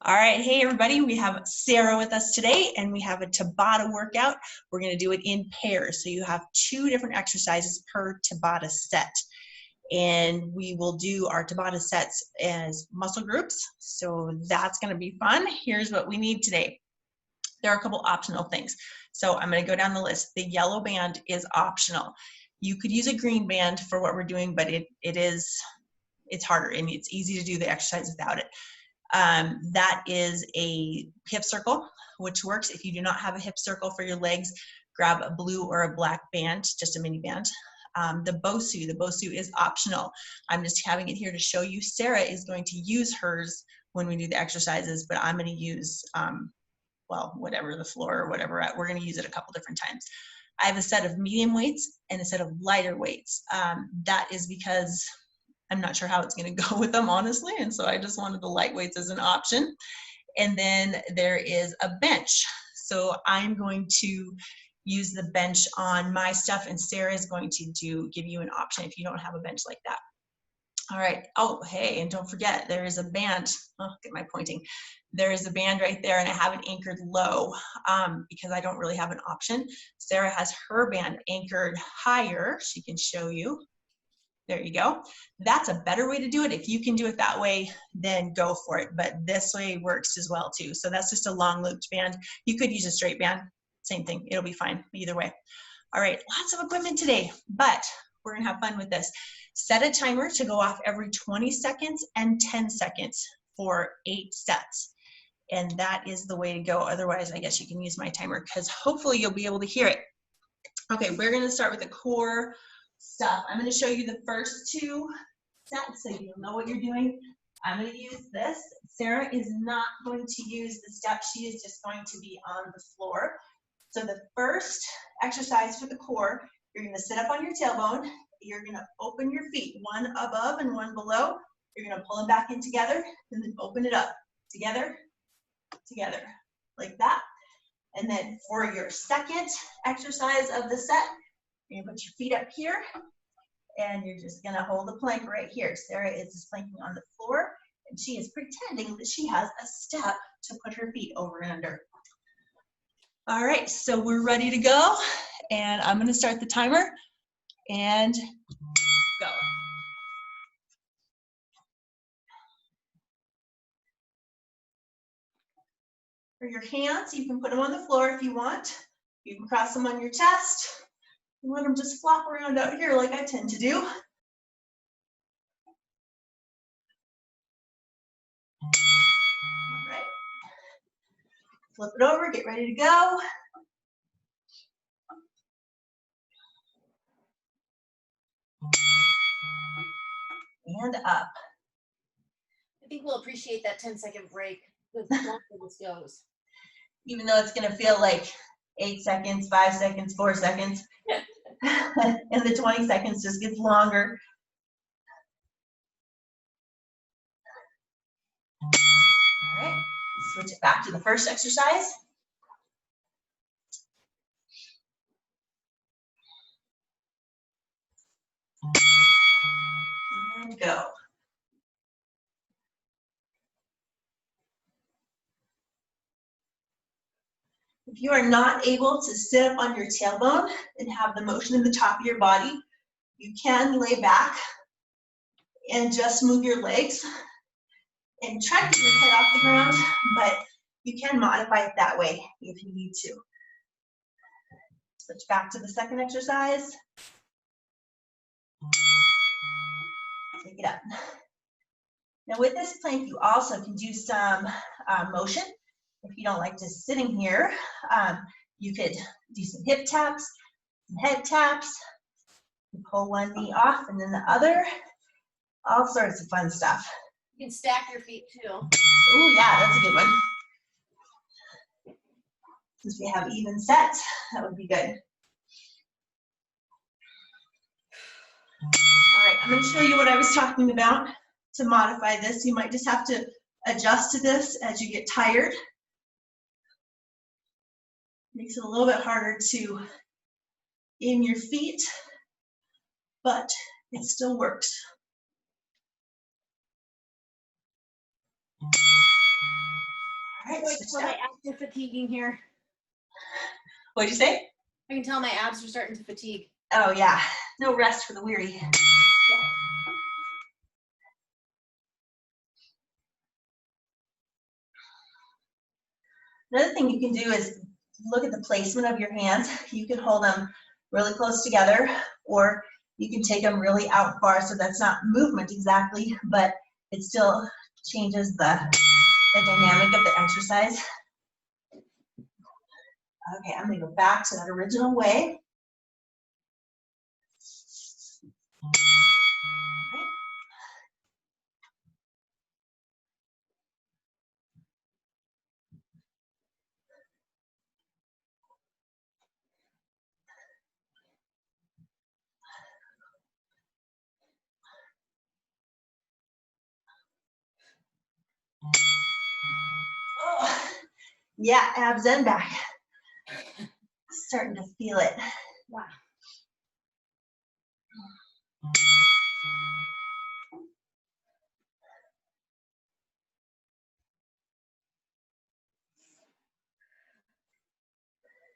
All right, hey everybody, we have Sarah with us today and we have a Tabata workout. We're going to do it in pairs. So you have 2 different exercises per Tabata set. And we will do our Tabata sets as muscle groups. So that's going to be fun. Here's what we need today. There are a couple optional things. So I'm going to go down the list. The yellow band is optional. You could use a green band for what we're doing, but it's harder and it's easy to do the exercise without it. That is a hip circle, which works. If you do not have a hip circle for your legs, grab a blue or a black band, just a mini band. The BOSU is optional. I'm just having it here to show you. Sarah is going to use hers when we do the exercises, but I'm going to use, well, whatever, the floor or whatever. We're going to use it a couple different times. I have a set of medium weights and a set of lighter weights. That is because I'm not sure how it's going to go with them, honestly, and so I just wanted the light weights as an option. And then there is a bench. So I'm going to use the bench on my stuff, and Sarah is going to give you an option if you don't have a bench like that. All right. Oh, hey, and don't forget, there is a band. Oh, get my pointing. There is a band right there, and I have it anchored low because I don't really have an option. Sarah has her band anchored higher. She can show you. There you go. That's a better way to do it. If you can do it that way, then go for it. But this way works as well too. So that's just a long looped band. You could use a straight band. Same thing. It'll be fine either way. All right. Lots of equipment today, but we're going to have fun with this. Set a timer to go off every 20 seconds and 10 seconds for 8 sets. And that is the way to go. Otherwise, I guess you can use my timer because hopefully you'll be able to hear it. Okay. We're going to start with the core stuff. I'm going to show you the first 2 sets so you'll know what you're doing. I'm going to use this. Sarah is not going to use the step. She is just going to be on the floor. So the first exercise for the core, you're going to sit up on your tailbone. You're going to open your feet, one above and one below. You're going to pull them back in together and then open it up. Together, together, like that. And then for your second exercise of the set, you're going to put your feet up here, and you're just going to hold the plank right here. Sarah is just planking on the floor, and she is pretending that she has a step to put her feet over and under. All right, so we're ready to go, and I'm going to start the timer, and go. For your hands, you can put them on the floor if you want. You can cross them on your chest. You let them just flop around out here like I tend to do. All right. Flip it over, get ready to go. And up. I think we'll appreciate that 10-second break the longer this goes. Even though it's gonna feel like 8 seconds, 5 seconds, 4 seconds. And the 20 seconds just gets longer. All right, switch it back to the first exercise. And go. If you are not able to sit up on your tailbone and have the motion in the top of your body, you can lay back and just move your legs and try to get your head off the ground, but you can modify it that way if you need to. Switch back to the second exercise. Take it up. Now with this plank, you also can do some motion. If you don't like just sitting here, you could do some hip taps, some head taps. You pull one knee off and then the other. All sorts of fun stuff. You can stack your feet too. Oh yeah, that's a good one. Since we have even sets, that would be good. All right, I'm going to show you what I was talking about to modify this. You might just have to adjust to this as you get tired. Makes it a little bit harder to aim your feet, but it still works. All right, switch my it up. abs are fatiguing here. What'd you say? I can tell my abs are starting to fatigue. Oh yeah, no rest for the weary. Another thing you can do is look at the placement of your hands. You can hold them really close together, or you can take them really out far, so that's not movement exactly, but it still changes the dynamic of the exercise. Okay, I'm gonna go back to that original way. Oh, yeah, abs and back. Starting to feel it. Wow.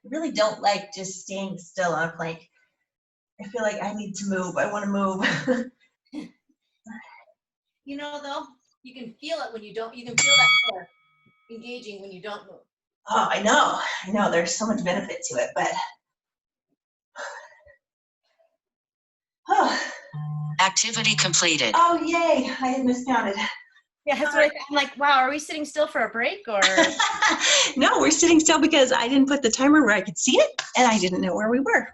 I really don't like just staying still on a plank. I feel like I need to move. I want to move. You know, though, you can feel it when you don't. You can feel that core engaging when you don't move. Oh, I know. I know. There's so much benefit to it, but. Oh. Activity completed. Oh, yay. I had miscounted. Yeah, that's what I thought. I'm like, wow, are we sitting still for a break or? No, we're sitting still because I didn't put the timer where I could see it, and I didn't know where we were.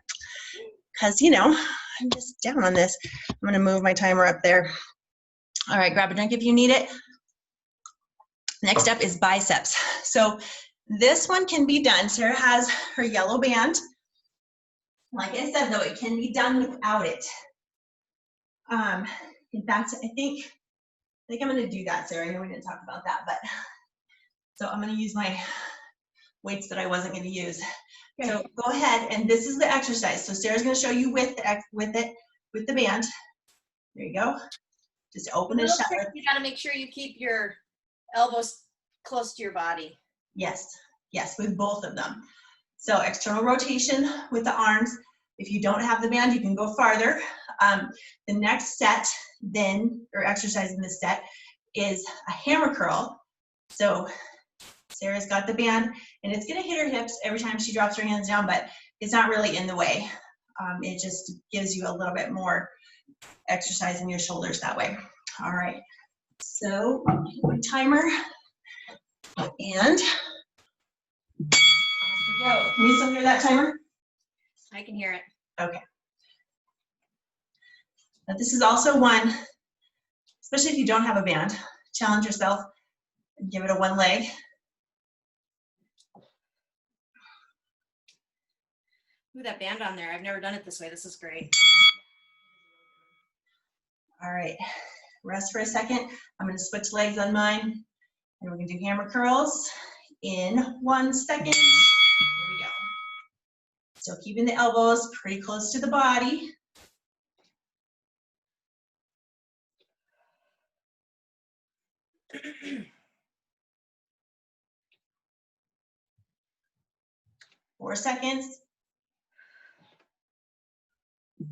Because, you know, I'm just down on this. I'm going to move my timer up there. All right, grab a drink if you need it. Next up is biceps. So this one can be done. Sarah has her yellow band. Like I said, though, it can be done without it. In fact, I think I'm going to do that, Sarah. I know we didn't talk about that, but so I'm going to use my weights that I wasn't going to use. Okay. So go ahead, and this is the exercise. So Sarah's going to show you with the band. There you go. Just open and shut it. You got to make sure you keep your elbows close to your body. Yes, yes, with both of them. So external rotation with the arms. If you don't have the band, you can go farther. The next set then, or exercise in this set, is a hammer curl. So Sarah's got the band, and it's gonna hit her hips every time she drops her hands down, but it's not really in the way. It just gives you a little bit more exercise in your shoulders that way. All right, so my timer, and off we go. Can you still hear that timer? I can hear it. Okay. Now this is also one, especially if you don't have a band, challenge yourself and give it a one leg. Ooh, that band on there. I've never done it this way. This is great. All right, rest for a second. I'm gonna switch legs on mine, and we're gonna do hammer curls in 1 second. Here we go. So keeping the elbows pretty close to the body. Four seconds. All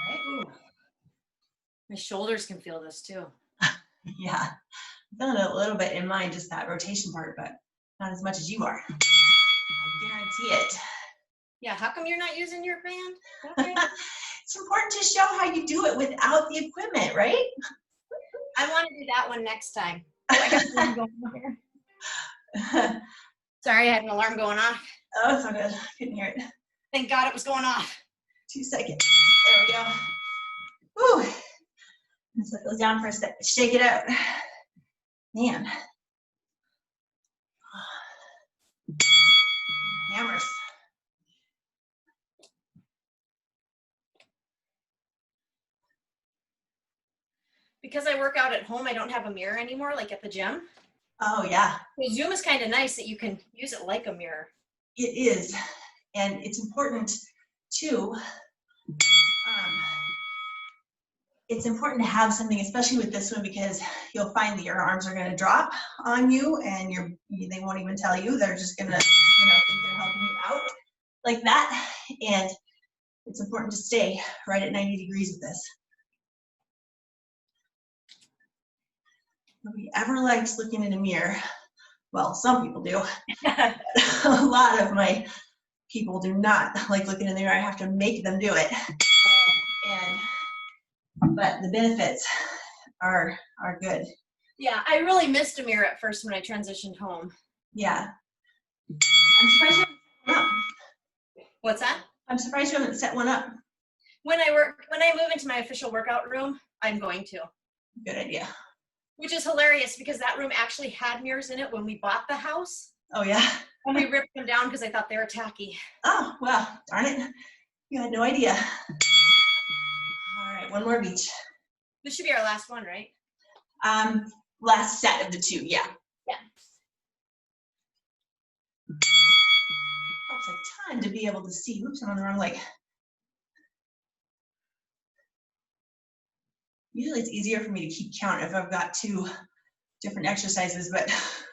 right. My shoulders can feel this too. Yeah, I'm feeling it a little bit in mine, just that rotation part, but not as much as you are. I guarantee it. Yeah, how come you're not using your band? Okay. It's important to show how you do it without the equipment, right? I want to do that one next time. Oh, I got an alarm going off here. Sorry, I had an alarm going off. Oh, it's all good. I couldn't hear it. Thank God it was going off. 2 seconds. There we go. Woo. Let's let those down for a sec. Shake it out. Man. Hammers. Because I work out at home, I don't have a mirror anymore, like at the gym. Oh, yeah. So Zoom is kind of nice that you can use it like a mirror. It is. And it's important, too. it's important to have something, especially with this one, because you'll find that your arms are going to drop on you, and they won't even tell you. They're just going to, think they're helping you out like that. And it's important to stay right at 90 degrees with this. Nobody ever likes looking in a mirror. Well, some people do. A lot of my people do not like looking in the mirror. I have to make them do it. But the benefits are good. Yeah, I really missed a mirror at first when I transitioned home. Yeah. I'm surprised you haven't set one up. What's that? I'm surprised you haven't set one up. When I move into my official workout room, I'm going to. Good idea. Which is hilarious because that room actually had mirrors in it when we bought the house. Oh, yeah? And we ripped them down because I thought they were tacky. Oh, well, darn it. You had no idea. All right, one more of each. This should be our last one, right? Last set of the two, yeah. Yeah. Helps a ton to be able to see. Oops, I'm on the wrong leg. Usually it's easier for me to keep count if I've got two different exercises, but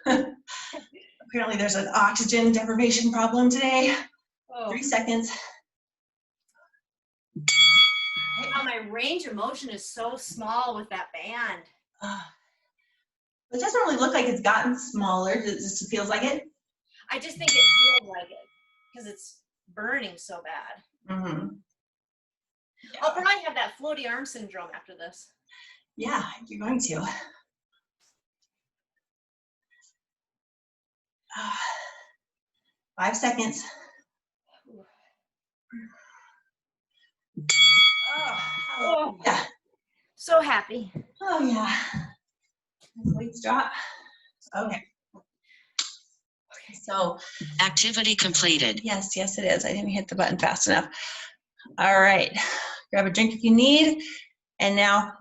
apparently there's an oxygen deprivation problem today. Oh. 3 seconds. Wow, my range of motion is so small with that band. It doesn't really look like it's gotten smaller. It just feels like it. I just think it feels like it because it's burning so bad. Mm-hmm. Yeah. I'll probably have that floaty arm syndrome after this. Yeah, you're going to. 5 seconds. Oh, yeah. So happy. Oh, yeah. Weights drop. Okay. So, Activity completed. yes, it is. I didn't hit the button fast enough. All right. Grab a drink if you need. And now,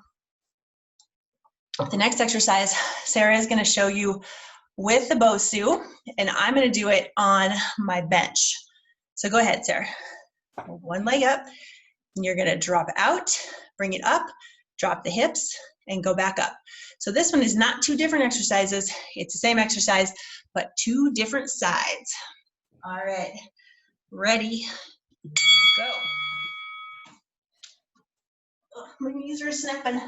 the next exercise, Sarah is going to show you with the BOSU, and I'm going to do it on my bench. So go ahead, Sarah. One leg up, and you're going to drop out, bring it up, drop the hips, and go back up. So this one is not two different exercises. It's the same exercise, but two different sides. All right, ready, go. Oh, my knees are snapping.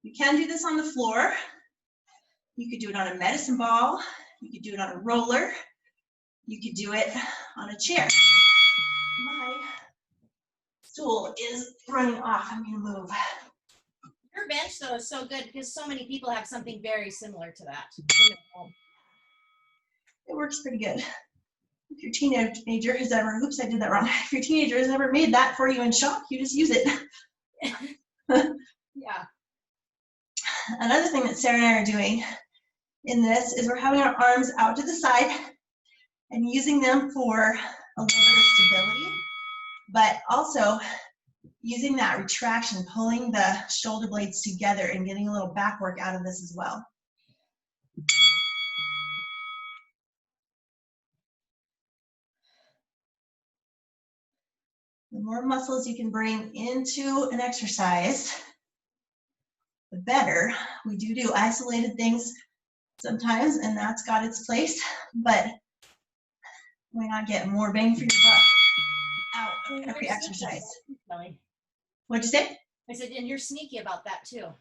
You can do this on the floor. You could do it on a medicine ball. You could do it on a roller. You could do it on a chair. My stool is running off. I'm going to move. Your bench, though, is so good because so many people have something very similar to that. It works pretty good. If your teenager has ever, oops, I did that wrong. If your teenager has ever made that for you in shop, you just use it. Yeah. Another thing that Sarah and I are doing in this is we're having our arms out to the side and using them for a little bit of stability, but also using that retraction, pulling the shoulder blades together and getting a little back work out of this as well. The more muscles you can bring into an exercise, the better. We do isolated things sometimes, and that's got its place, but why not get more bang for your buck out of every exercise? What'd you say? I said, and you're sneaky about that too.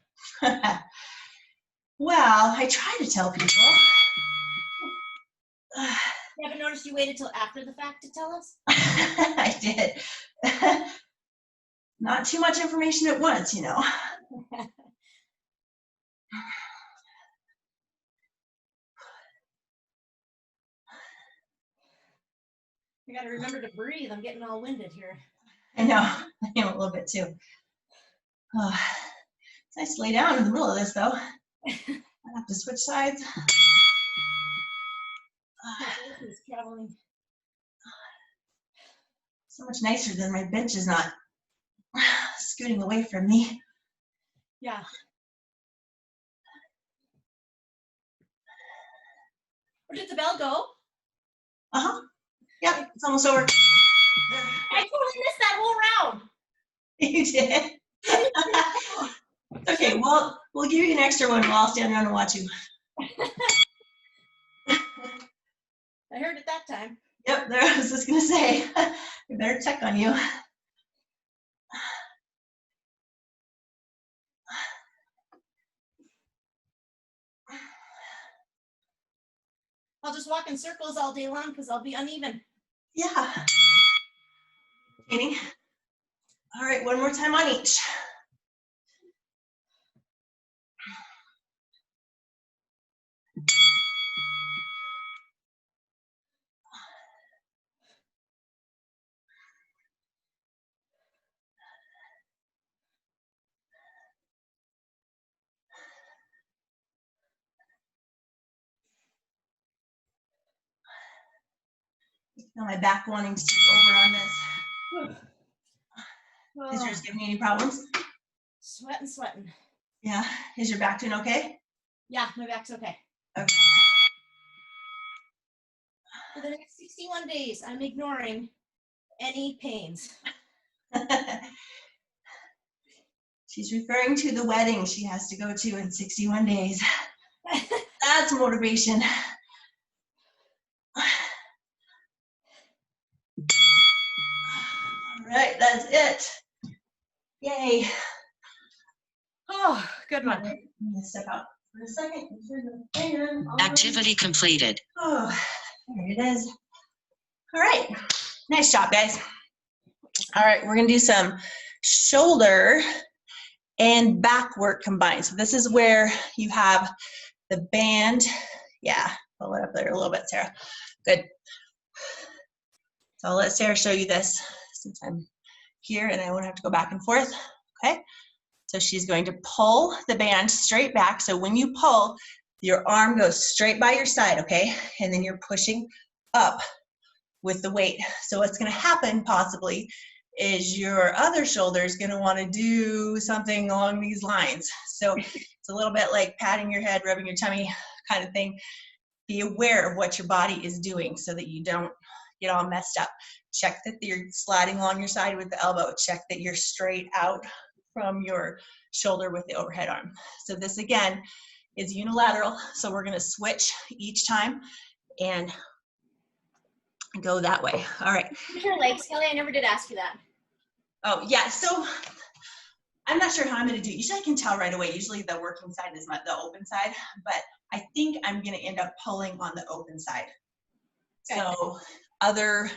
Well, I try to tell people. You haven't noticed you waited till after the fact to tell us? I did. Not too much information at once, you know. You got to remember to breathe. I'm getting all winded here. I know. I am a little bit too. It's nice to lay down in the middle of this, though. I have to switch sides. Traveling. So much nicer than my bench is not scooting away from me. Yeah. Where did the bell go? Uh-huh. Yep, it's almost over. There. I totally missed that whole round. You did. Okay, well, we'll give you an extra one while I'll stand around and watch you. I heard it that time. Yep, there, I was just gonna say, we better check on you. I'll just walk in circles all day long because I'll be uneven. Yeah. Katie. All right, one more time on each. Feel my back wanting to take over on this. Is yours giving you any problems? Sweating. Yeah. Is your back doing okay? Yeah, my back's okay. Okay. For the next 61 days, I'm ignoring any pains. She's referring to the wedding she has to go to in 61 days. That's motivation. All right, that's it. Yay. Oh, good one. I'm gonna step out for a second. Activity completed. Oh, there it is. All right, nice job, guys. All right, we're gonna do some shoulder and back work combined. So this is where you have the band. Yeah, pull it up there a little bit, Sarah. Good. So I'll let Sarah show you this since I'm here and I won't have to go back and forth. Okay. So she's going to pull the band straight back. So when you pull, your arm goes straight by your side, okay? And then you're pushing up with the weight. So what's going to happen possibly is your other shoulder is going to want to do something along these lines. So it's a little bit like patting your head, rubbing your tummy kind of thing. Be aware of what your body is doing so that you don't get all messed up. Check that you're sliding along your side with the elbow. Check that you're straight out from your shoulder with the overhead arm. So this again is unilateral. So we're going to switch each time and go that way. All right. Your legs, Kelly. I never did ask you that. Oh yeah. So I'm not sure how I'm going to do it. Usually I can tell right away. Usually the working side is the open side, but I think I'm going to end up pulling on the open side. Okay. So other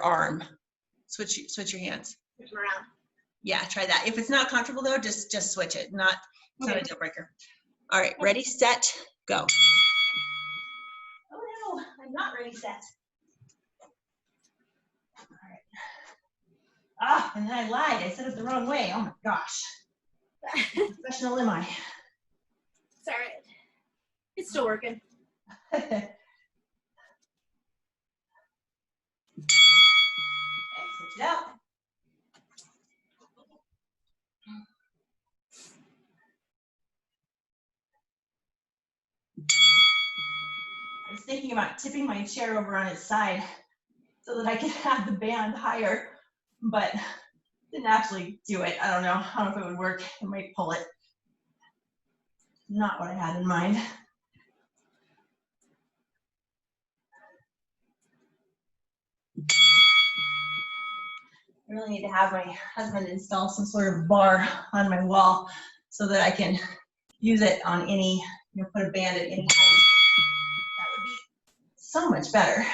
arm. Switch your hands. Switch them around. Yeah, try that. If it's not comfortable though, just switch it. It's not a deal breaker. All right, ready, set, go. Oh no, I'm not ready, set. All right. Ah, and then I lied. I said it the wrong way. Oh my gosh. Professional am I? It's all right. It's still working. Okay, switch it out. I was thinking about tipping my chair over on its side so that I could have the band higher, but didn't actually do it. I don't know if it would work. I might pull it. Not what I had in mind. I really need to have my husband install some sort of bar on my wall so that I can use it on any, put a band at any height. That would be so much better.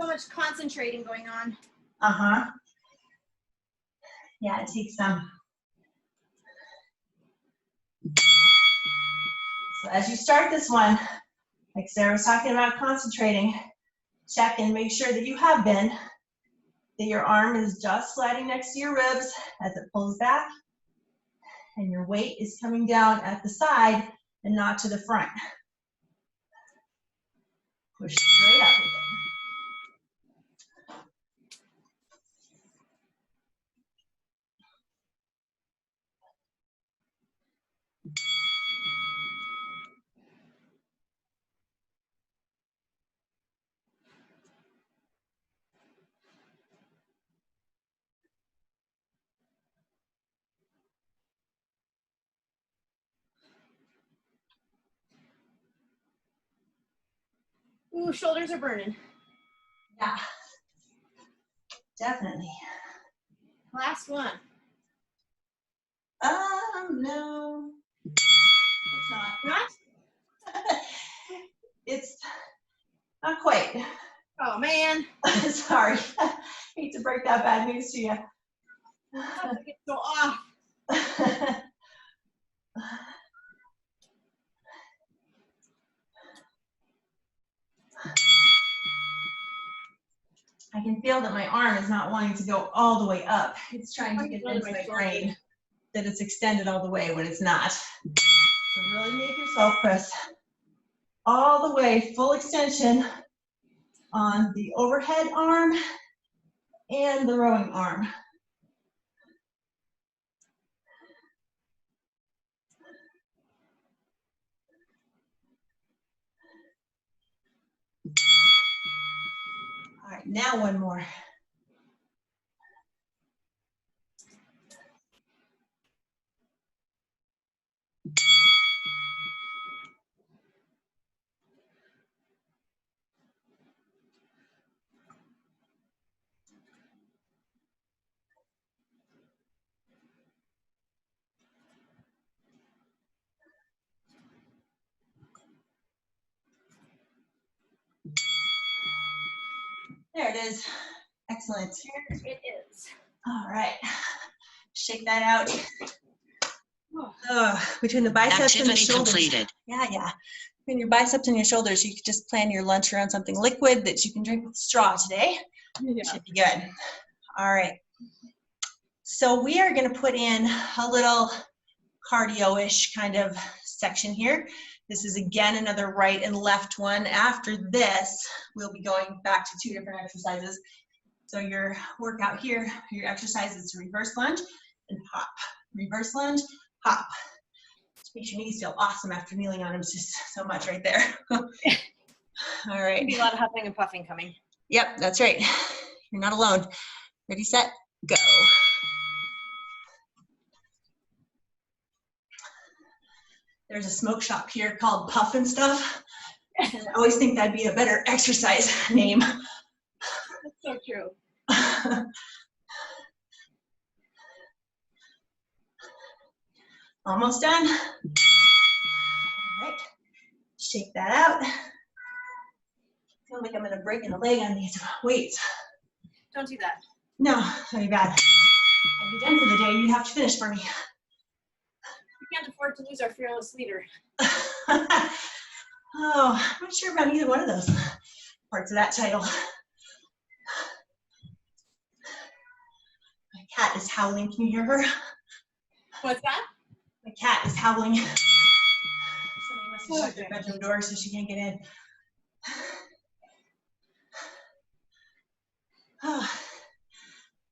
So much concentrating going on. Uh-huh. Yeah, it takes some. So as you start this one, like Sarah was talking about concentrating, check and make sure that you have been, that your arm is just sliding next to your ribs as it pulls back, and your weight is coming down at the side and not to the front. Push straight up with it. Ooh, shoulders are burning. Yeah, definitely. Last one. No, it's not. Not? It's not quite. Oh, man. Sorry. Hate to break that bad news to you. How did I get so off? I can feel that my arm is not wanting to go all the way up. It's trying to get into my brain that it's extended all the way when it's not. So really make yourself press all the way, full extension on the overhead arm and the rowing arm. All right, now one more. There it is. Excellent. There it is. All right. Shake that out. Between the biceps and the Activity shoulders. completed. Yeah. Between your biceps and your shoulders, you could just plan your lunch around something liquid that you can drink with straw today. Yeah. Should be good. All right. So we are going to put in a little cardio-ish kind of section here. This is again another right and left one. After this, we'll be going back to 2 different exercises. So your workout here, your exercise is reverse lunge and hop. Reverse lunge, hop. Just makes your knees feel awesome after kneeling on them. It's just so much right there. All right. Maybe a lot of huffing and puffing coming. Yep, that's right. You're not alone. Ready, set, go. There's a smoke shop here called Puff and Stuff. And I always think that'd be a better exercise name. That's so true. Almost done. All right. Shake that out. Feel like I'm gonna break a leg on these weights. Don't do that. No, very bad. I'd be done for the day. You'd have to finish for me. We can't afford to lose our fearless leader. Oh, I'm not sure about either one of those parts of that title. My cat is howling. Can you hear her? What's that? My cat is howling. Somebody must have shut their bedroom door so she can't get in. Oh.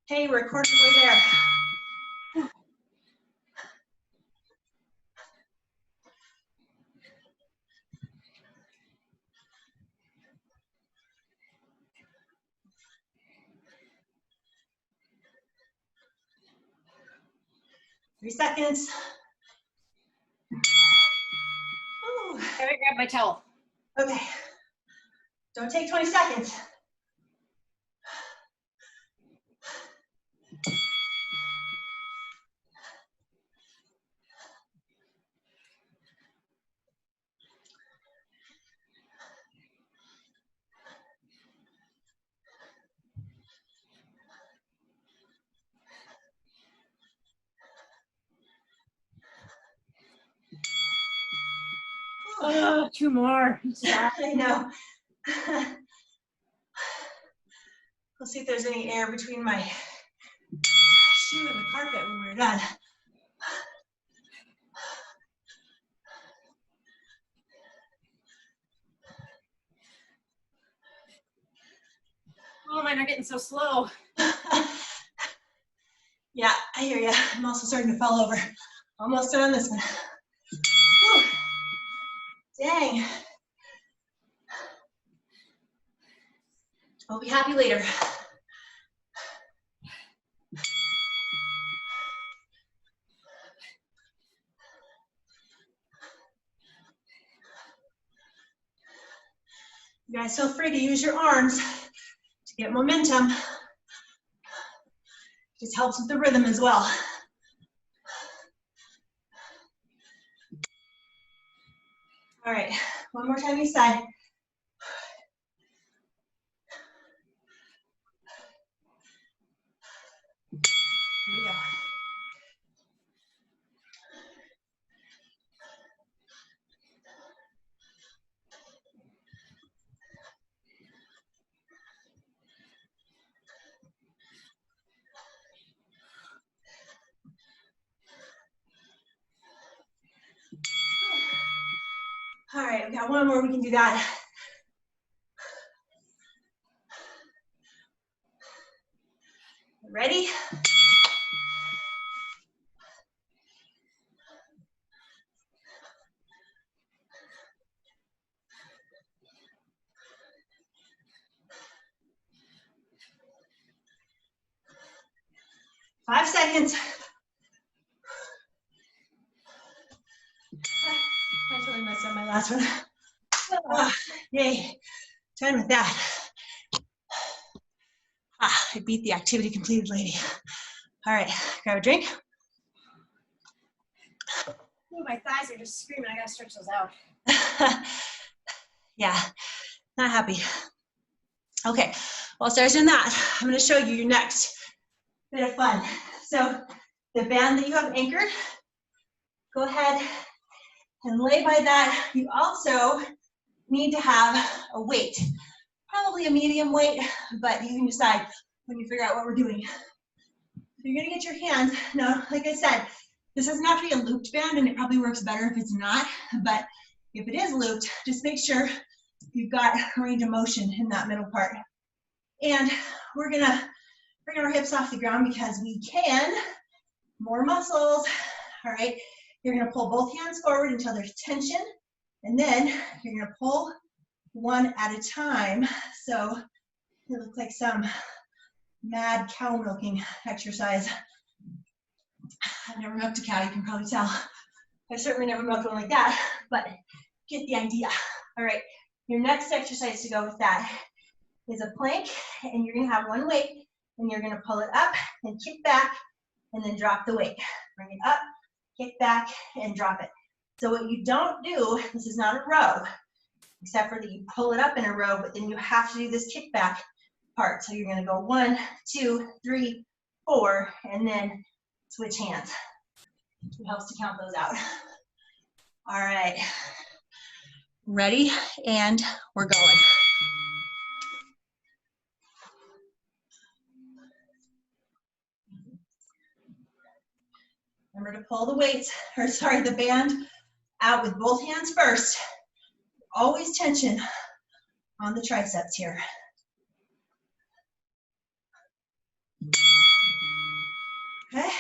Hey, we're a quarter way there. 3 seconds. Ooh. I gotta grab my towel. Okay. Don't take 20 seconds. Oh, 2 more. I know. We'll see if there's any air between my shoe and the carpet when we're done. Oh, mine are getting so slow. Yeah, I hear you. I'm also starting to fall over. Almost done on this one. Whew. Dang. I'll be happy later. You guys feel free to use your arms to get momentum. Just helps with the rhythm as well. All right, one more time each side. Here we go. All right, we got one more, we can do that. Ready? Five seconds. I totally messed up my last one. Oh, yay, done with that. I beat the activity completed lady. All right, grab a drink. Ooh, my thighs are just screaming. I gotta stretch those out. Yeah, not happy. Okay, while Sarah's doing that, I'm gonna show you your next bit of fun. So the band that you have anchored, go ahead and lay by that. You also need to have a weight, probably a medium weight, but you can decide when you figure out what we're doing. So you're gonna get your hands, now, like I said, this doesn't have to be a looped band and it probably works better if it's not, but if it is looped, just make sure you've got range of motion in that middle part. And we're gonna bring our hips off the ground because we can, more muscles, all right? You're gonna pull both hands forward until there's tension, and then you're gonna pull one at a time. So it looks like some mad cow milking exercise. I've never milked a cow, you can probably tell. I've certainly never milked one like that, but get the idea. All right, your next exercise to go with that is a plank, and you're gonna have one weight, and you're gonna pull it up and kick back, and then drop the weight. Bring it up, kick back, and drop it. So what you don't do, this is not a row, except for that you pull it up in a row, but then you have to do this kickback part. So you're gonna go 1, 2, 3, 4, and then switch hands. It helps to count those out. All right, ready? And we're going. Remember to pull the weights, or sorry, the band out with both hands first. Always tension on the triceps here. Okay.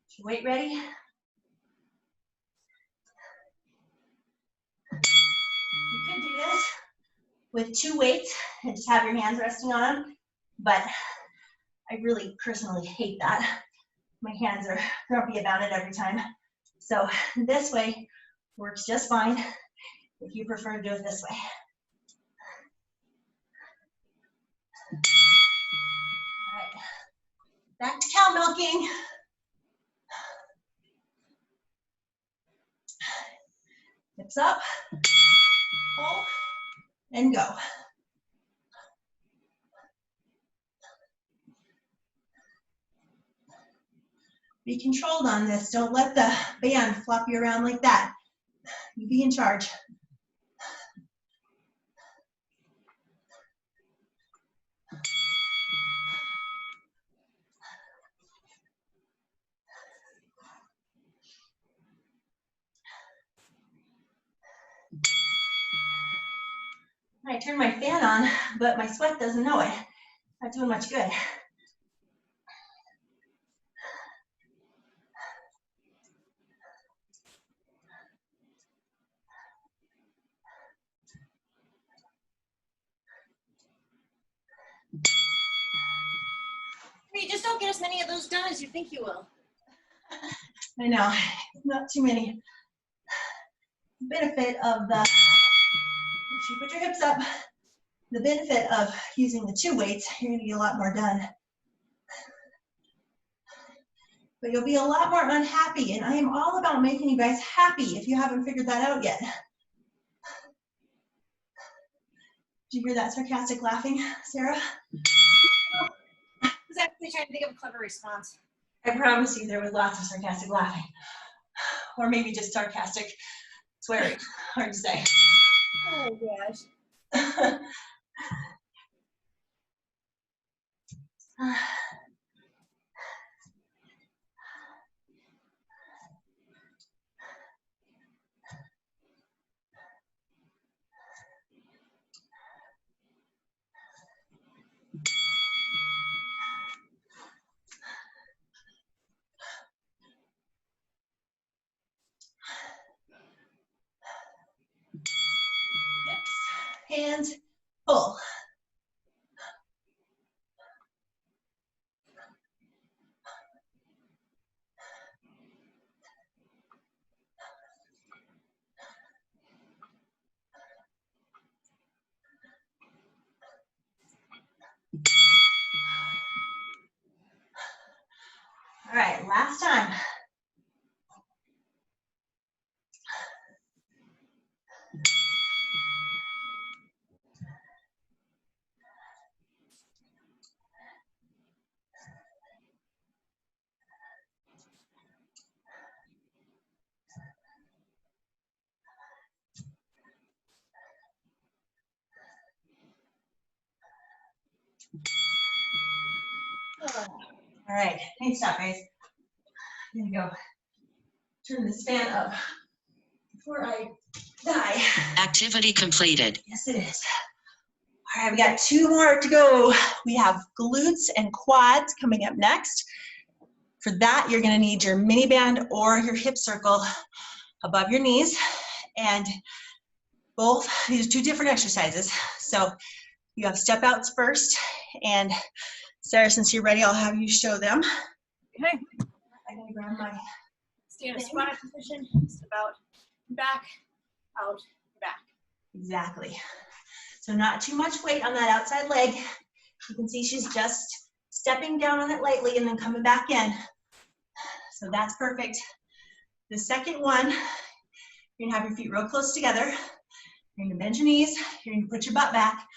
Is your weight ready? You can do this with 2 weights and just have your hands resting on them, but I really personally hate that. My hands are grumpy about it every time. So this way works just fine if you prefer to do it this way. All right, back to cow milking. Hips up, pull, and go. Be controlled on this. Don't let the band flop you around like that. You be in charge. All right, turn my fan on, but my sweat doesn't know it. Not doing much good. You just don't get as many of those done as you think you will. I know, not too many. Benefit of the, if you put your hips up, the benefit of using the 2 weights, you're gonna get a lot more done. But you'll be a lot more unhappy, and I am all about making you guys happy if you haven't figured that out yet. Did you hear that sarcastic laughing, Sarah? I was actually trying to think of a clever response. I promise you there was lots of sarcastic laughing. Or maybe just sarcastic swearing, hard to say. Oh gosh. Hands, pull. All right, last time. All right, thanks, stop, guys. There you go. Turn this fan up before I die. Activity completed. Yes, it is. All right, we got 2 more to go. We have glutes and quads coming up next. For that, you're gonna need your mini band or your hip circle above your knees. And both, these are 2 different exercises. So you have step outs first. And Sarah, since you're ready, I'll have you show them. Okay. I'm gonna grab my Stay in a squat position, step out, back, out, back. Exactly. So not too much weight on that outside leg. You can see she's just stepping down on it lightly and then coming back in. So that's perfect. The second one, you're gonna have your feet real close together. You're gonna bend your knees, you're gonna put your butt back,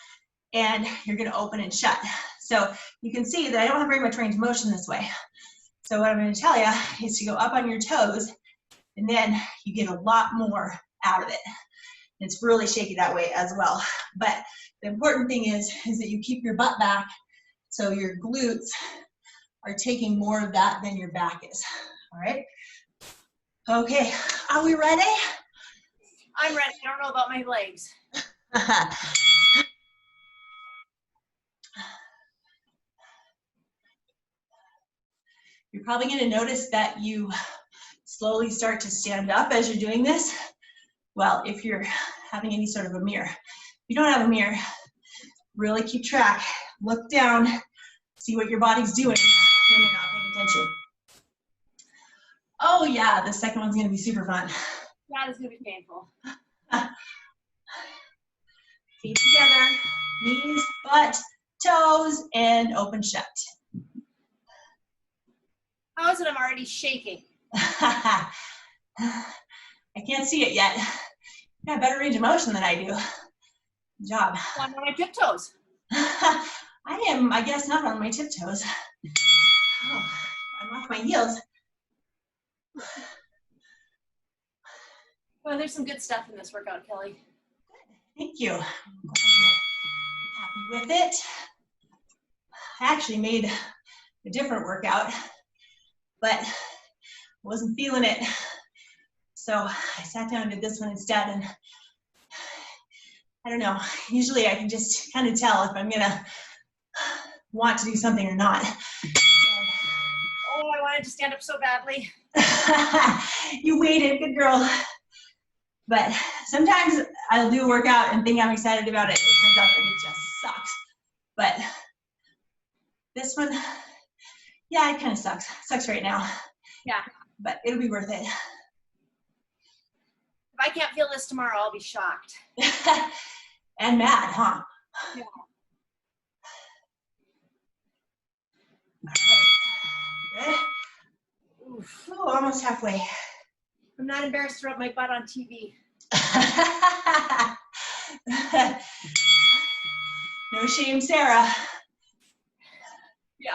and you're gonna open and shut. So you can see that I don't have very much range of motion this way. So what I'm gonna tell you is to go up on your toes, and then you get a lot more out of it. It's really shaky that way as well. But the important thing is that you keep your butt back so your glutes are taking more of that than your back is. All right? Okay, are we ready? I'm ready. I don't know about my legs. You're probably going to notice that you slowly start to stand up as you're doing this. Well, if you're having any sort of a mirror. If you don't have a mirror, really keep track. Look down, see what your body's doing when you're not paying attention. Oh yeah, the second one's going to be super fun. That is going to be painful. Feet together, knees, butt, toes, and open shut. How is it I'm already shaking? I can't see it yet. You have better range of motion than I do. Good job. I'm on my tiptoes. I am, I guess, not on my tiptoes. Oh, I'm off my heels. Well, there's some good stuff in this workout, Kelly. Thank you. I'm glad you're happy with it. I actually made a different workout, but wasn't feeling it. So I sat down and did this one instead, and I don't know, usually I can just kind of tell if I'm gonna want to do something or not. Oh, I wanted to stand up so badly. You waited, good girl. But sometimes I'll do a workout and think I'm excited about it. It turns out that it just sucks. But this one, yeah, it kind of sucks. Sucks right now. Yeah. But it'll be worth it. If I can't feel this tomorrow, I'll be shocked. And mad, huh? Yeah. All right. Good. Oof. Ooh, almost halfway. I'm not embarrassed to rub my butt on TV. No shame, Sarah. Yeah.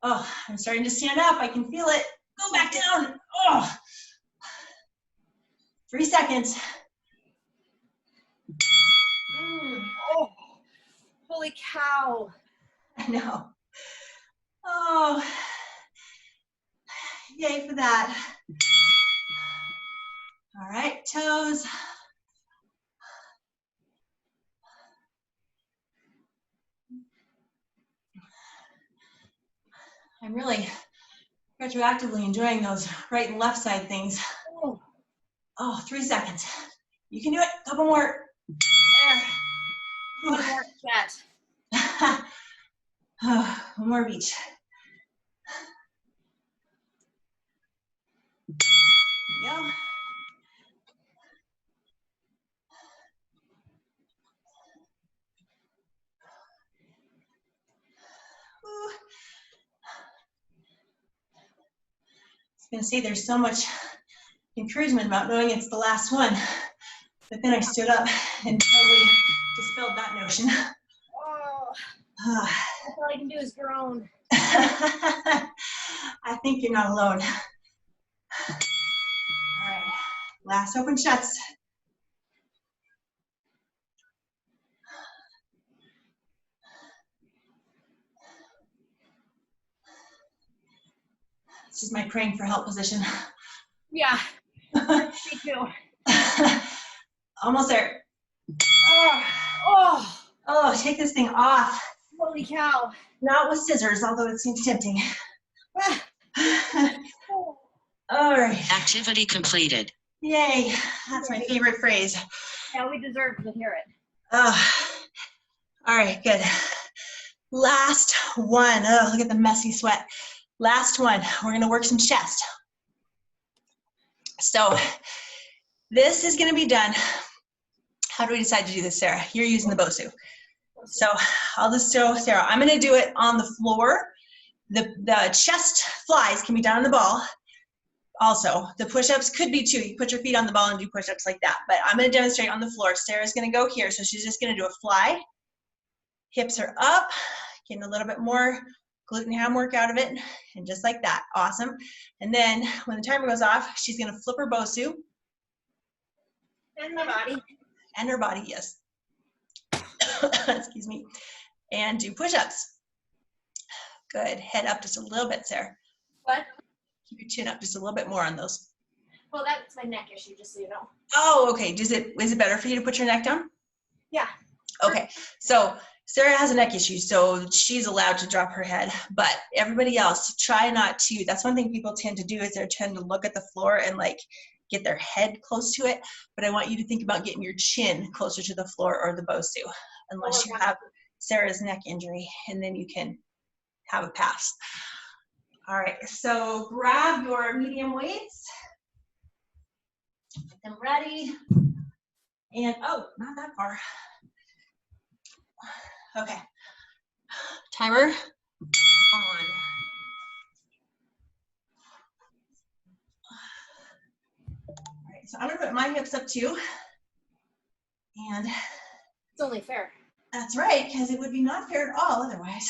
Oh, I'm starting to stand up. I can feel it. Go back down. Oh. 3 seconds. Oh, holy cow. I know. Oh, yay for that. All right, toes. I'm really retroactively enjoying those right and left side things. Oh, 3 seconds. You can do it. Couple more. There. One more set. Oh, one more of each. There you go. Ooh. I was gonna say there's so much encouragement about knowing it's the last one, but then I stood up and totally dispelled that notion. Oh, that's all I can do is groan. I think you're not alone. All right, last open shuts. This is my praying for help position. Yeah, me too. Almost there. Oh, Oh, take this thing off. holy cow. Not with scissors, although it seems tempting. All right. Activity completed. Yay. That's my favorite phrase. Yeah, we deserve to hear it. Oh. All right, good. Last one. Oh, look at the messy sweat. Last one. We're going to work some chest. So this is going to be done. How do we decide to do this, Sarah? You're using the BOSU. So I'll just show Sarah. I'm going to do it on the floor. The chest flies can be done on the ball. Also, the push-ups could be too. You put your feet on the ball and do push-ups like that. But I'm going to demonstrate on the floor. Sarah's going to go here. So she's just going to do a fly. Hips are up. Getting a little bit more glute and ham work out of it. And just like that. Awesome. And then when the timer goes off, she's going to flip her BOSU. And my body. And her body, yes. Excuse me. And do push-ups. Good. Head up just a little bit, Sarah. What? Keep your chin up just a little bit more on those. Well, that's my neck issue, just so you know. Oh, okay. Is it better for you to put your neck down? Yeah. Okay. So Sarah has a neck issue, so she's allowed to drop her head. But everybody else, try not to. That's one thing people tend to do is they tend to look at the floor and like get their head close to it. But I want you to think about getting your chin closer to the floor or the BOSU, unless you have Sarah's neck injury, and then you can have a pass. All right, so grab your medium weights. Get them ready. And, oh, not that far. Okay. Timer on. All right, so I'm gonna put my hips up too. And It's only fair. that's right, because it would be not fair at all otherwise.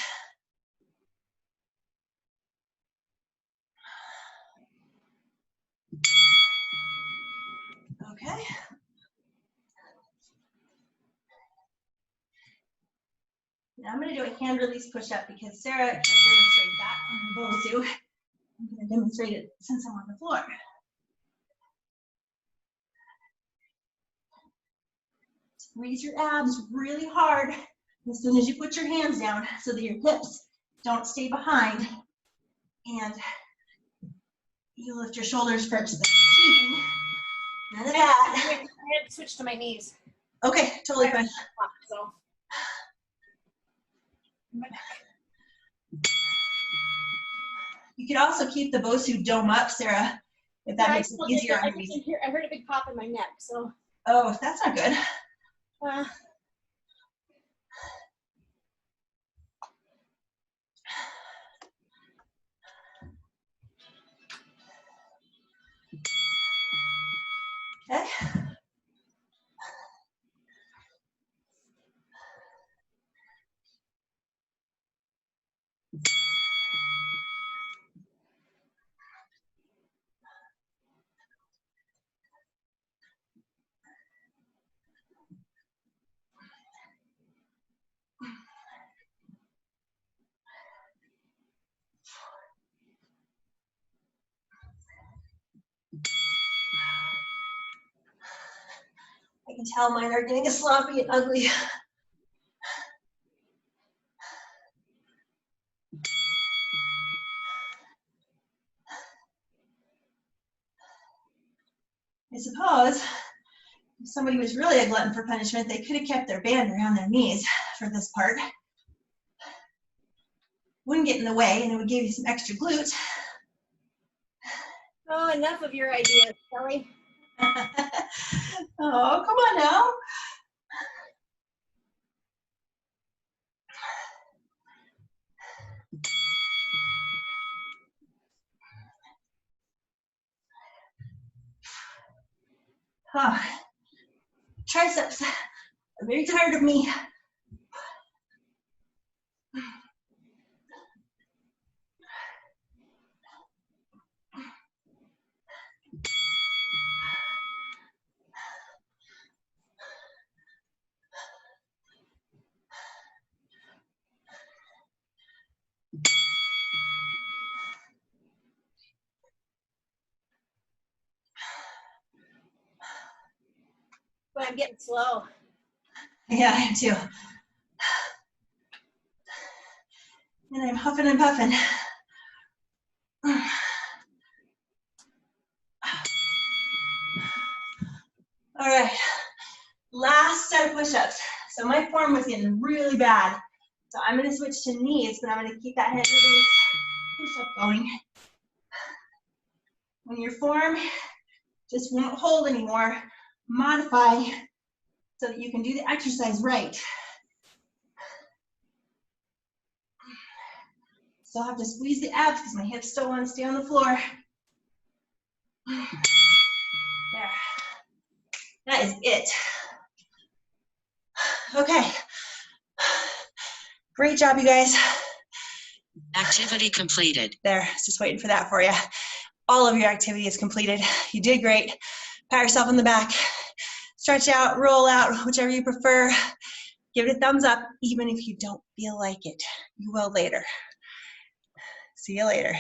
Okay. Now I'm going to do a hand release push-up because Sarah can't demonstrate that on the BOSU. I'm going to demonstrate it since I'm on the floor. Squeeze your abs really hard as soon as you put your hands down so that your hips don't stay behind. And you lift your shoulders first. None of that. I had to switch to my knees. Okay, totally fine. So. You could also keep the BOSU dome up, Sarah, if that makes it easier. I heard a big pop in my neck, so. Oh, that's not good. Okay. I can tell mine are getting sloppy and ugly. I suppose if somebody was really a glutton for punishment, they could have kept their band around their knees for this part. Wouldn't get in the way, and it would give you some extra glutes. Oh, enough of your ideas, Kelly. Oh, come on now. Oh, triceps are very tired of me. But I'm getting slow. Yeah, I am too. And I'm huffing and puffing. All right, last set of push-ups. So my form was getting really bad. So I'm gonna switch to knees, but I'm gonna keep that hand release push-up going. When your form just won't hold anymore, modify so that you can do the exercise right. Still have to squeeze the abs because my hips still want to stay on the floor. There. That is it. Okay. Great job, you guys. Activity completed. There, just waiting for that for you. All of your activity is completed. You did great. Pat yourself on the back. Stretch out, roll out, whichever you prefer. Give it a thumbs up, even if you don't feel like it. You will later. See you later.